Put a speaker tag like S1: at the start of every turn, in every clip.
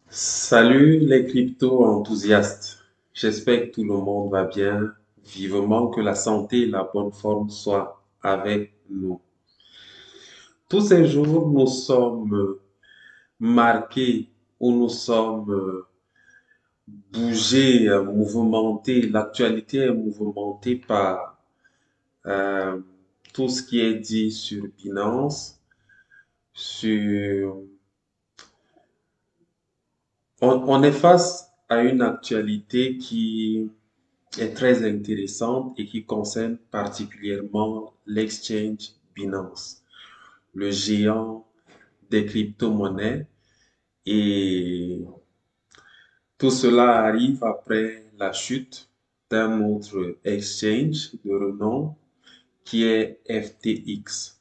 S1: Salut les crypto-enthousiastes. J'espère que tout le monde va bien. Vivement que la santé et la bonne forme soient avec nous. Tous ces jours, nous sommes marqués ou nous sommes bougés, mouvementés. L'actualité est mouvementée par euh, tout ce qui est dit sur Binance, sur... on est face à une actualité qui est très intéressante et qui concerne particulièrement l'exchange Binance, le géant des crypto-monnaies. Et tout cela arrive après la chute d'un autre exchange de renom qui est FTX.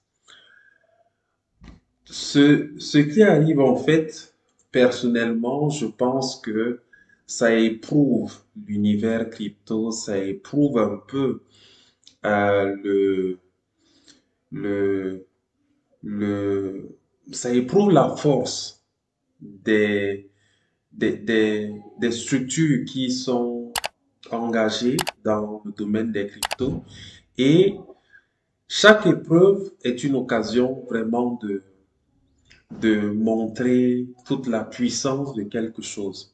S1: Ce qui arrive en fait, personnellement, je pense que ça éprouve l'univers crypto, ça éprouve un peu euh, le, le, le, ça éprouve la force des, des structures qui sont engagées dans le domaine des cryptos. Et chaque épreuve est une occasion vraiment de montrer toute la puissance de quelque chose.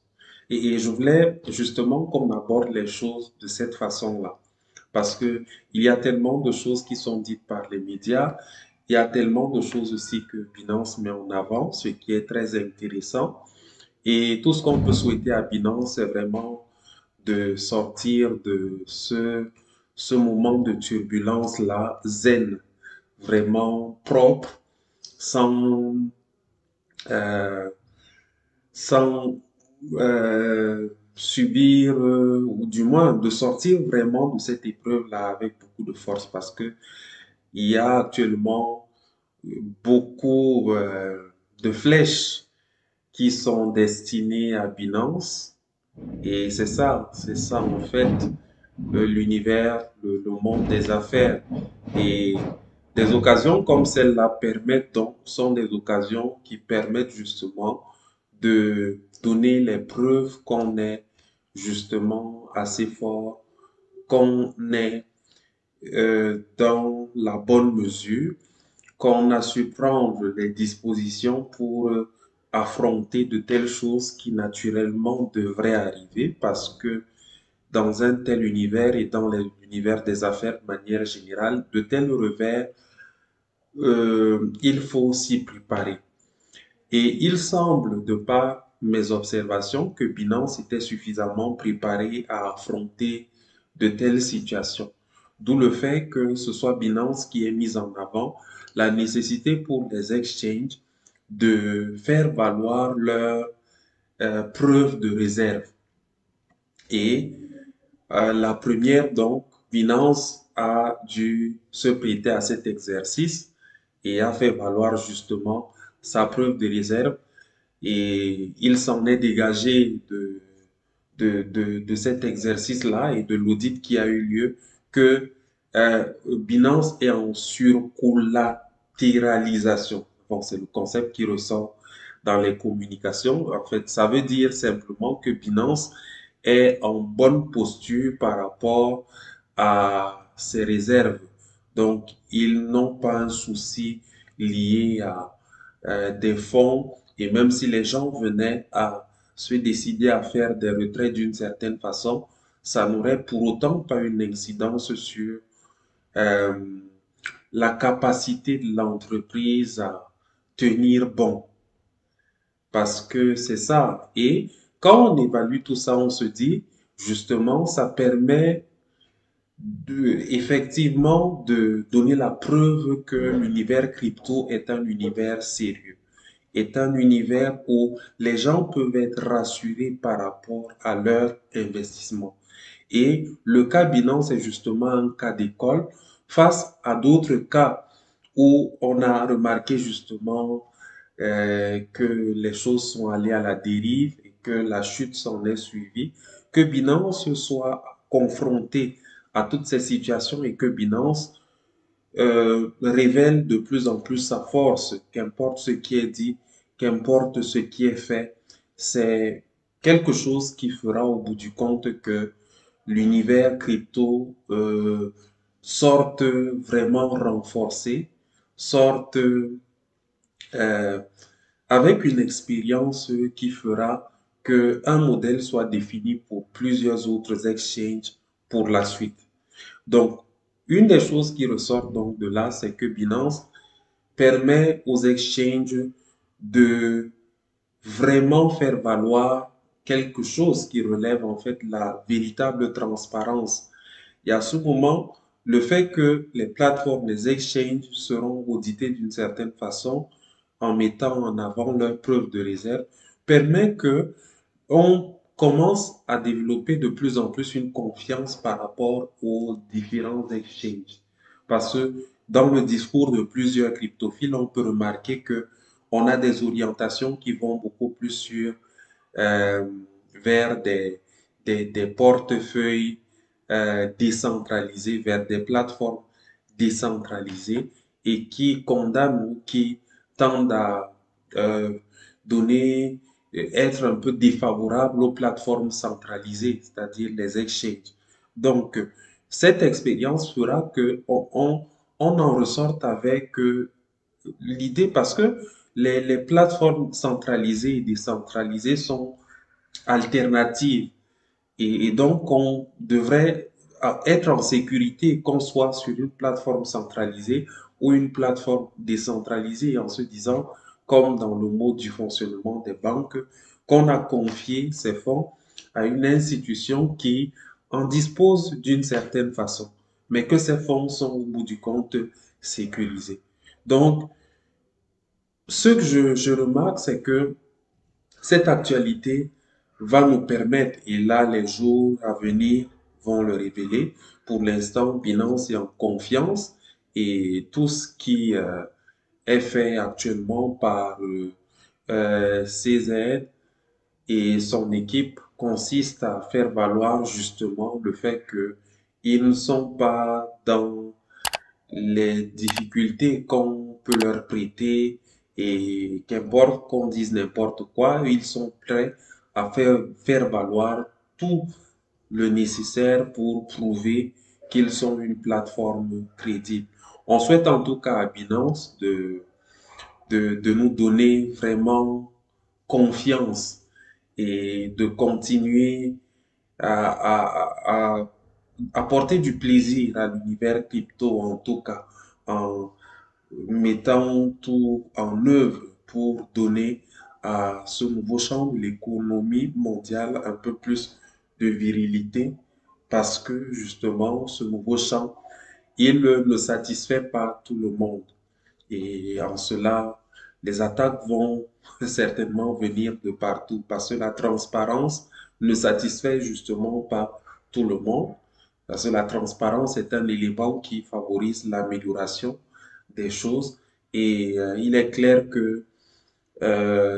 S1: Et je voulais justement qu'on aborde les choses de cette façon-là. Parce que il y a tellement de choses qui sont dites par les médias, il y a tellement de choses aussi que Binance met en avant, ce qui est très intéressant. Et tout ce qu'on peut souhaiter à Binance, c'est vraiment de sortir de ce moment de turbulence-là, zen, vraiment propre, sans, euh, sans subir, ou du moins de sortir vraiment de cette épreuve-là avec beaucoup de force parce que il y a actuellement beaucoup de flèches qui sont destinées à Binance et c'est ça en fait l'univers, le monde des affaires et des occasions comme celle-là permettent donc, sont des occasions qui permettent justement de donner les preuves qu'on est justement assez fort, qu'on est dans la bonne mesure, qu'on a su prendre les dispositions pour affronter de telles choses qui naturellement devraient arriver parce que dans un tel univers et dans l'univers des affaires de manière générale, de tels revers, il faut s'y préparer. Et il semble, de par mes observations, que Binance était suffisamment préparé à affronter de telles situations. D'où le fait que ce soit Binance qui ait mis en avant la nécessité pour les exchanges de faire valoir leurs preuves de réserve. Et la première, donc, Binance a dû se prêter à cet exercice et a fait valoir justement sa preuve de réserve et il s'en est dégagé de cet exercice-là et de l'audit qui a eu lieu que Binance est en surcollatéralisation. Bon, c'est le concept qui ressort dans les communications. En fait, ça veut dire simplement que Binance est en bonne posture par rapport à ses réserves. Donc, ils n'ont pas un souci lié à des fonds et même si les gens venaient à se décider à faire des retraits d'une certaine façon, ça n'aurait pour autant pas une incidence sur euh, la capacité de l'entreprise à tenir bon. Parce que c'est ça. Et quand on évalue tout ça, on se dit, justement, ça permet effectivement de donner la preuve que l'univers crypto est un univers sérieux, est un univers où les gens peuvent être rassurés par rapport à leur investissement. Et le cas Binance est justement un cas d'école face à d'autres cas où on a remarqué justement que les choses sont allées à la dérive et que la chute s'en est suivie, que Binance soit confronté à toutes ces situations et que Binance révèle de plus en plus sa force, qu'importe ce qui est dit, qu'importe ce qui est fait, c'est quelque chose qui fera au bout du compte que l'univers crypto sorte vraiment renforcé, sorte avec une expérience qui fera que un modèle soit défini pour plusieurs autres exchanges pour la suite. Donc, une des choses qui ressort donc de là, c'est que Binance permet aux exchanges de vraiment faire valoir quelque chose qui relève en fait la véritable transparence. Et à ce moment, le fait que les plateformes, les exchanges seront auditées d'une certaine façon en mettant en avant leurs preuves de réserve permet que on commence à développer de plus en plus une confiance par rapport aux différents exchanges. Parce que dans le discours de plusieurs cryptophiles, on peut remarquer que on a des orientations qui vont beaucoup plus euh, vers des portefeuilles décentralisés, vers des plateformes décentralisées et qui condamnent ou qui tendent à euh, donner, être un peu défavorables aux plateformes centralisées, c'est-à-dire les exchanges. Donc, cette expérience fera que on en ressorte avec l'idée parce que les plateformes centralisées et décentralisées sont alternatives et donc on devrait être en sécurité qu'on soit sur une plateforme centralisée ou une plateforme décentralisée en se disant, comme dans le mode du fonctionnement des banques, qu'on a confié ces fonds à une institution qui en dispose d'une certaine façon, mais que ces fonds sont au bout du compte sécurisés. Donc, ce que je remarque, c'est que cette actualité va nous permettre, et là les jours à venir vont le révéler, pour l'instant Binance est en confiance et tout ce qui est fait actuellement par CZ et son équipe consiste à faire valoir justement le fait qu'ils ne sont pas dans les difficultés qu'on peut leur prêter et qu'importe qu'on dise n'importe quoi, ils sont prêts à faire valoir tout le nécessaire pour prouver qu'ils sont une plateforme crédible. On souhaite en tout cas à Binance de nous donner vraiment confiance et de continuer à apporter du plaisir à l'univers crypto, en tout cas, en mettant tout en œuvre pour donner à ce nouveau champ de l'économie mondiale un peu plus de virilité, parce que justement, ce nouveau champ, il ne satisfait pas tout le monde. Et en cela, les attaques vont certainement venir de partout parce que la transparence ne satisfait justement pas tout le monde. Parce que la transparence est un élément qui favorise l'amélioration des choses. Et il est clair que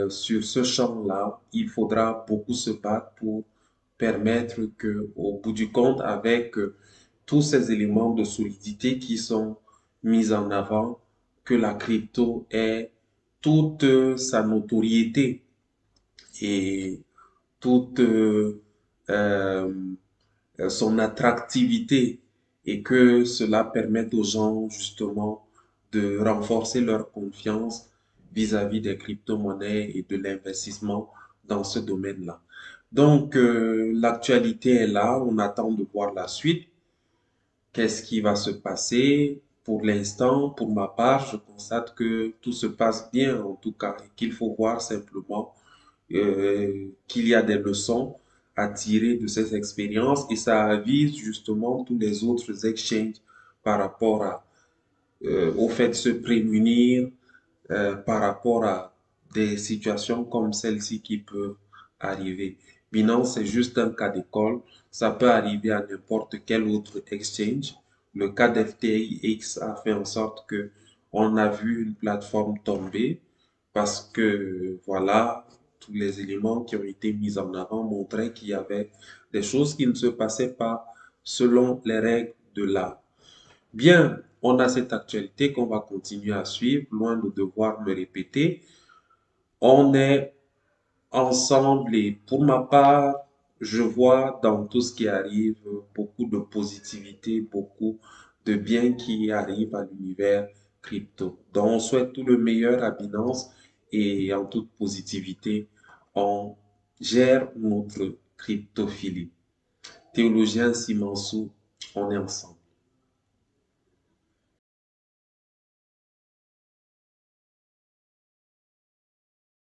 S1: sur ce champ-là, il faudra beaucoup se battre pour permettre que, au bout du compte, avec tous ces éléments de solidité qui sont mis en avant, que la crypto ait toute sa notoriété et toute euh, son attractivité et que cela permette aux gens justement de renforcer leur confiance vis-à-vis des crypto-monnaies et de l'investissement dans ce domaine-là. Donc, l'actualité est là, on attend de voir la suite. Qu'est-ce qui va se passer? Pour l'instant, pour ma part, je constate que tout se passe bien en tout cas et qu'il faut voir simplement qu'il y a des leçons à tirer de ces expériences et ça avise justement tous les autres exchanges par rapport au fait de se prémunir par rapport à des situations comme celle-ci qui peuvent arriver. Binance, c'est juste un cas d'école. Ça peut arriver à n'importe quel autre exchange. Le cas d'FTX a fait en sorte que on a vu une plateforme tomber parce que, voilà, tous les éléments qui ont été mis en avant montraient qu'il y avait des choses qui ne se passaient pas selon les règles de l'art. Bien, on a cette actualité qu'on va continuer à suivre, loin de devoir me répéter. On est ensemble et pour ma part, je vois dans tout ce qui arrive beaucoup de positivité, beaucoup de bien qui arrive à l'univers crypto. Donc, on souhaite tout le meilleur à Binance et en toute positivité, on gère notre cryptophilie. Théologien Simansou, on est ensemble.